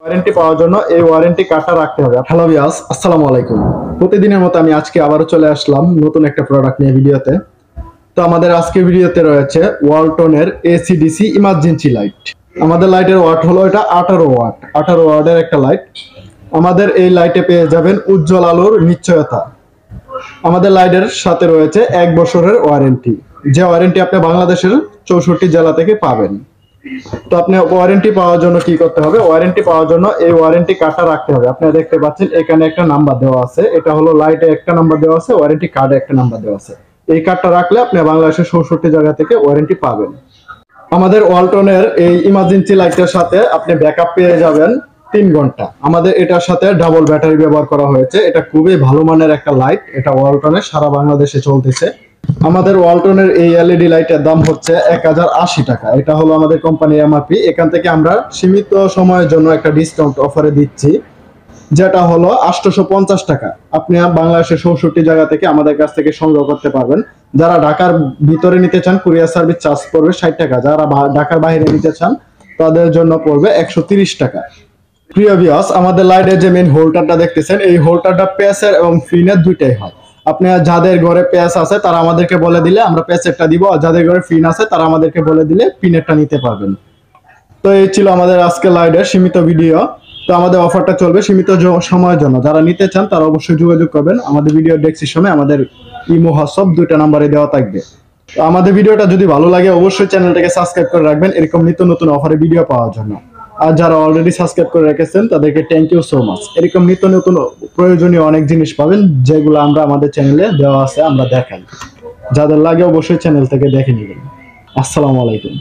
Warranty পাওয়ার জন্য এই warranty কার্ডটা রাখতে হবে। হ্যালো ভিউয়ার্স, আসসালামু আলাইকুম। প্রতিদিনের মতো আমি আজকে আবারও চলে আসলাম নতুন একটা প্রোডাক্ট নিয়ে ভিডিওতে। তো আমাদের আজকের ভিডিওতে রয়েছে ওয়ালটনের এসিডিসি ইমার্জেন্সি লাইট। আমাদের লাইটের ওয়াট হলো এটা 18 ওয়াটের একটা লাইট। আমাদের এই লাইটে পেয়ে যাবেন উজ্জ্বল আলোর নিশ্চয়তা। আমাদের লাইটের সাথে রয়েছে 1 বছরের ওয়ারেন্টি, যে ওয়ারেন্টি আপনি বাংলাদেশের 64 জেলা থেকে পাবেন। তো আপনি ওয়ারেন্টি পাওয়ার জন্য কি করতে হবে? ওয়ারেন্টি পাওয়ার জন্য এই ওয়ারেন্টি কার্ডটা রাখতে হবে। আপনারা দেখতে পাচ্ছেন এখানে একটা নাম্বার দেওয়া আছে, এটা হলো লাইটে একটা নাম্বার দেওয়া আছে, ওয়ারেন্টি কার্ডে একটা নাম্বার দেওয়া আছে। এই কার্ডটা রাখলে আপনি বাংলাদেশের 64 জায়গা থেকে ওয়ারেন্টি পাবেন। আমাদের ওয়ালটনের এই ইমার্জেন্সি লাইটের সাথে আপনি ব্যাকআপ পেয়ে যাবেন 3 ঘন্টা। আমাদের এটার সাথে ডাবল ব্যাটারি ব্যবহার করা হয়েছে। এটা খুবই ভালো মানের একটা লাইট, এটা ওয়ালটনের সারা বাংলাদেশে চলতেছে। আমাদের ওয়ালটনের এই এলইডি লাইটের দাম হচ্ছে 1080 টাকা। এটা হলো আমাদের কোম্পানির এমআরপি। এখান থেকে আমরা সীমিত সময়ের জন্য একটা ডিসকাউন্ট অফারে দিচ্ছি, যেটা হলো 850 টাকা। আপনি বাংলাদেশের 64 জায়গা থেকে আমাদের কাছ থেকে সংগ্রহ করতে পারবেন। যারা ঢাকার ভিতরে নিতে চান কুরিয়ার সার্ভিস চার্জ পড়বে 60 টাকা, যারা ঢাকার বাইরে নিতে চান তাদের জন্য পড়বে 130 টাকা। প্রিয় ভিউয়ার্স, আমাদের লাইটের যে মেইন হোল্ডারটা দেখতেছেন, এই হোল্ডারটা প্যাসের এবং ফিনের দুইটাই হয়। আপনি যাদের ঘরে প্যাস আছে তারা আমাদেরকে বলে দিলে আমরা প্যাসেরটা দিব, আর যাদের ঘরে ফিন আছে তারা আমাদেরকে বলে দিলে পিনেরটা নিতে পারবেন। তো এই ছিল আমাদের আজকে লাইটের সীমিত ভিডিও। তো আমাদের অফারটা চলবে সীমিত সময়ের জন্য। যারা নিতে চান তারা অবশ্যই যোগাযোগ করবেন। আমাদের ভিডিও ডেসক্রিপশনে আমাদের ইমো হোয়াটসঅ্যাপ দুইটা নাম্বারে দেওয়া থাকবে। তো আমাদের ভিডিওটা যদি ভালো লাগে অবশ্যই চ্যানেলটাকে সাবস্ক্রাইব করে রাখবেন এরকম নিত্য নতুন অফারে ভিডিও পাওয়ার জন্য। আর যারা অলরেডি সাবস্ক্রাইব করে রেখেছেন তাদেরকে থ্যাংক ইউ সো মাচ। এরকম নিত্য নতুন প্রয়োজনীয় অনেক জিনিস পাবেন যেগুলো আমরা আমাদের চ্যানেলে দেওয়া আছে, আমরা দেখাই। যাদের লাগে অবশ্যই চ্যানেল থেকে দেখে নেবেন। আসসালামু আলাইকুম।